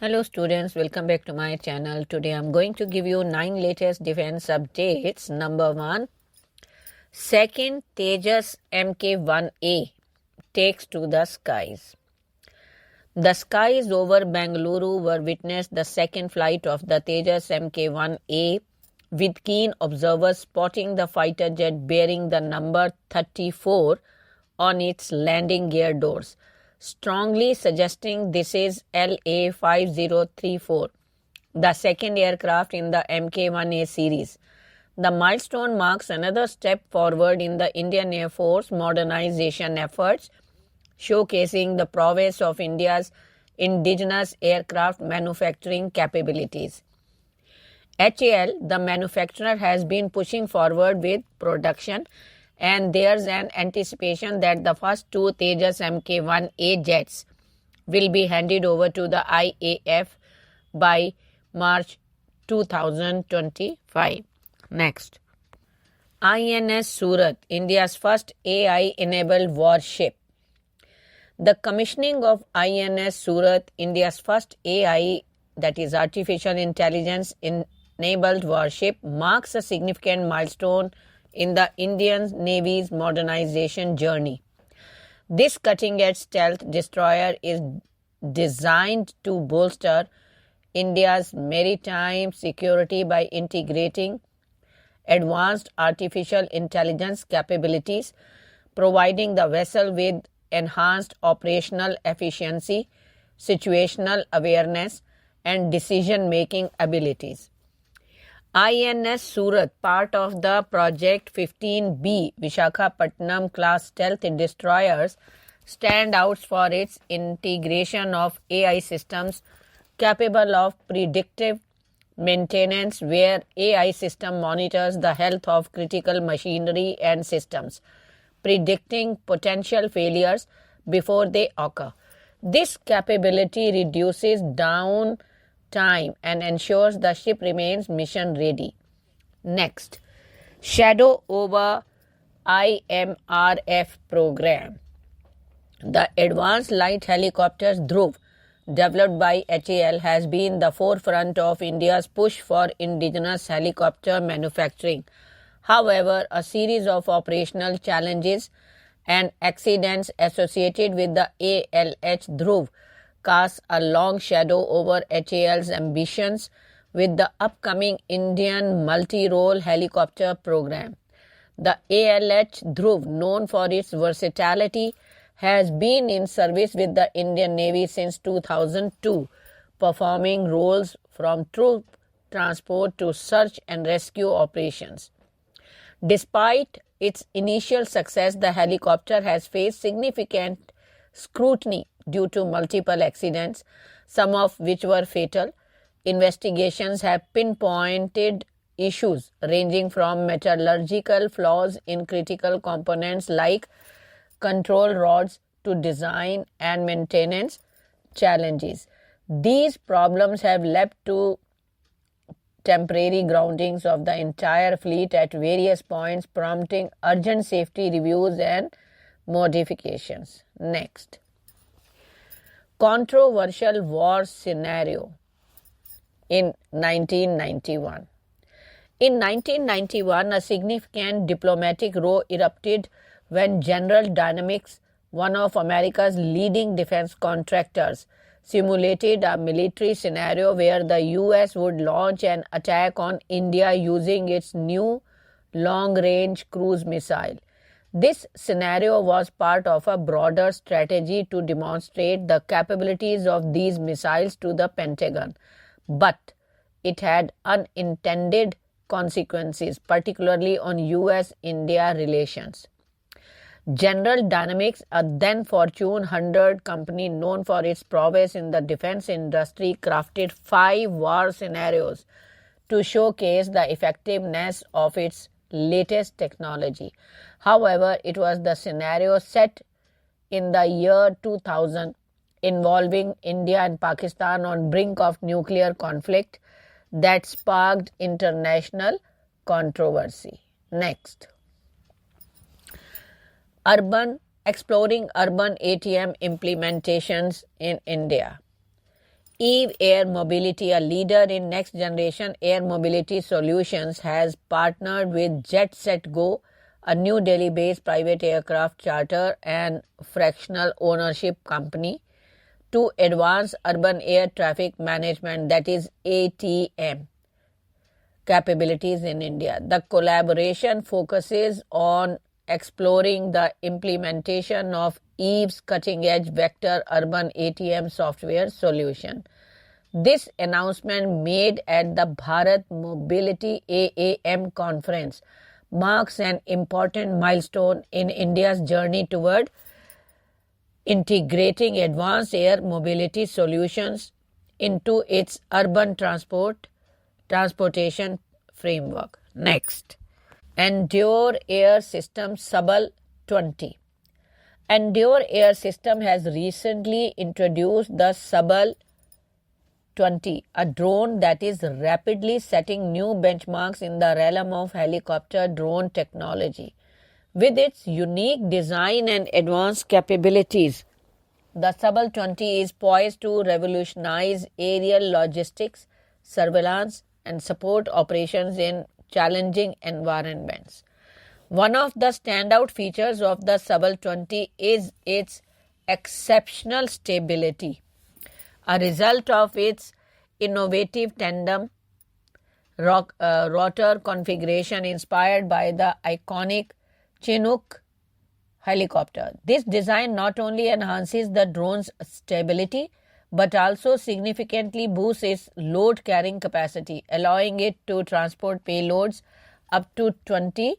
Hello students, welcome back to my channel. Today I'm going to give you 9 latest defense updates. Number 1, second Tejas Mk1A takes to the skies. The skies over Bengaluru were witnessed the second flight of the Tejas Mk1A, with keen observers spotting the fighter jet bearing the number 34 on its landing gear doors, strongly suggesting this is LA-5034, the second aircraft in the Mk1A series. The milestone marks another step forward in the Indian Air Force modernization efforts, showcasing the prowess of India's indigenous aircraft manufacturing capabilities. HAL, the manufacturer, has been pushing forward with production, and there's an anticipation that the first two Tejas Mk1A jets will be handed over to the IAF by March 2025. Next, INS Surat, India's first AI-enabled warship. The commissioning of INS Surat, India's first AI, that is artificial intelligence enabled warship, marks a significant milestone in the Indian Navy's modernization journey. This cutting-edge stealth destroyer is designed to bolster India's maritime security by integrating advanced artificial intelligence capabilities, providing the vessel with enhanced operational efficiency, situational awareness, and decision-making abilities. INS Surat, part of the Project 15B Vishakhapatnam class stealth destroyers, stand out for its integration of AI systems capable of predictive maintenance, where AI system monitors the health of critical machinery and systems, predicting potential failures before they occur. This capability reduces downtime and ensures the ship remains mission ready. Next, Shadow over IMRF program. The Advanced Light Helicopters Dhruv, developed by HAL, has been the forefront of India's push for indigenous helicopter manufacturing. However, a series of operational challenges and accidents associated with the ALH Dhruv casts a long shadow over HAL's ambitions with the upcoming Indian multi-role helicopter program. The ALH Dhruv, known for its versatility, has been in service with the Indian Navy since 2002, performing roles from troop transport to search and rescue operations. Despite its initial success, the helicopter has faced significant scrutiny due to multiple accidents, some of which were fatal. Investigations have pinpointed issues ranging from metallurgical flaws in critical components like control rods to design and maintenance challenges. These problems have led to temporary groundings of the entire fleet at various points, prompting urgent safety reviews and modifications. Next, controversial war scenario in 1991. In 1991, a significant diplomatic row erupted when General Dynamics, one of America's leading defense contractors, simulated a military scenario where the US would launch an attack on India using its new long-range cruise missile. This scenario was part of a broader strategy to demonstrate the capabilities of these missiles to the Pentagon, but it had unintended consequences, particularly on US-India relations. General Dynamics, a then Fortune 100 company known for its prowess in the defense industry, crafted 5 war scenarios to showcase the effectiveness of its latest technology. However, it was the scenario set in the year 2000 involving India and Pakistan on brink of nuclear conflict that sparked international controversy. Next, exploring urban ATM implementations in India. Eve Air Mobility, a leader in next-generation air mobility solutions, has partnered with JetSetGo, a New Delhi-based private aircraft charter and fractional ownership company, to advance urban air traffic management, that is ATM, capabilities in India. The collaboration focuses on exploring the implementation of Eve's cutting-edge vector urban ATM software solution. This announcement, made at the Bharat Mobility AAM conference, marks an important milestone in India's journey toward integrating advanced air mobility solutions into its urban transportation framework. Next, Endure Air System Sabal 20. Endure Air System has recently introduced the Sabal 20, a drone that is rapidly setting new benchmarks in the realm of helicopter drone technology. With its unique design and advanced capabilities, the Sabal 20 is poised to revolutionize aerial logistics, surveillance, and support operations in challenging environments. One of the standout features of the Sabal 20 is its exceptional stability, a result of its innovative tandem rotor configuration inspired by the iconic Chinook helicopter. This design not only enhances the drone's stability but also significantly boosts its load carrying capacity, allowing it to transport payloads up to 20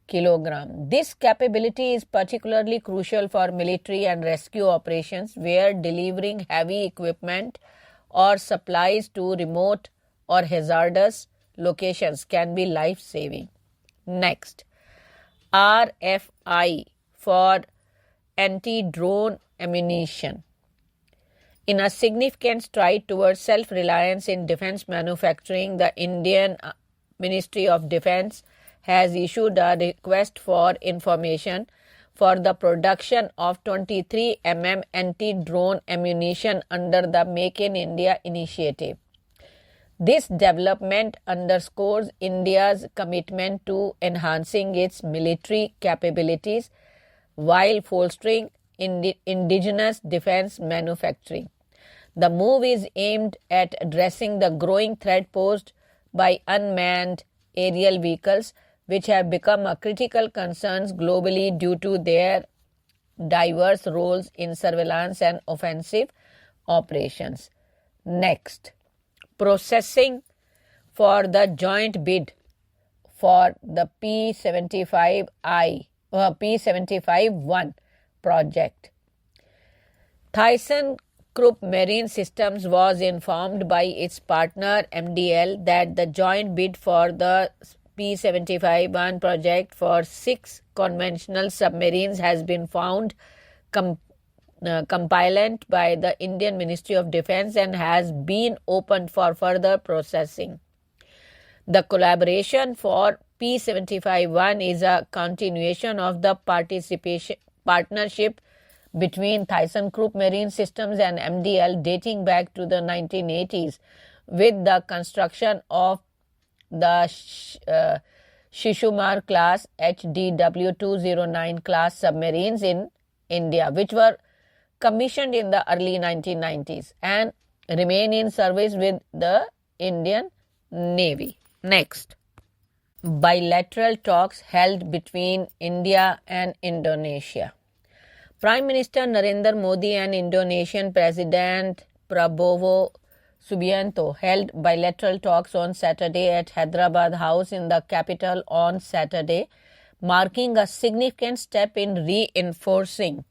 kg. This capability is particularly crucial for military and rescue operations, where delivering heavy equipment or supplies to remote or hazardous locations can be life-saving. Next, RFI for anti-drone ammunition. In a significant stride towards self-reliance in defense manufacturing, the Indian Ministry of Defense has issued a request for information for the production of 23 mm anti-drone ammunition under the Make in India initiative. This development underscores India's commitment to enhancing its military capabilities while fostering indigenous defense manufacturing. The move is aimed at addressing the growing threat posed by unmanned aerial vehicles, which have become a critical concern globally due to their diverse roles in surveillance and offensive operations. Next, processing for the joint bid for the P75-1 project. ThyssenKrupp Marine Systems was informed by its partner MDL that the joint bid for the P75-1 project for 6 conventional submarines has been found compliant by the Indian Ministry of Defense and has been opened for further processing. The collaboration for P75-1 is a continuation of the partnership between ThyssenKrupp Marine Systems and MDL dating back to the 1980s, with the construction of the Shishumar class HDW-209 class submarines in India, which were commissioned in the early 1990s and remain in service with the Indian Navy. Next, bilateral talks held between India and Indonesia. Prime Minister Narendra Modi and Indonesian President Prabowo Subianto held bilateral talks on Saturday at Hyderabad House in the capital on Saturday, marking a significant step in reinforcing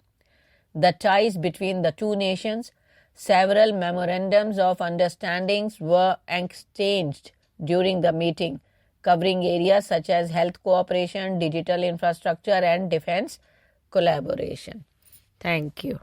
the ties between the two nations. Several memorandums of understandings were exchanged during the meeting, covering areas such as health cooperation, digital infrastructure, and defense collaboration. Thank you.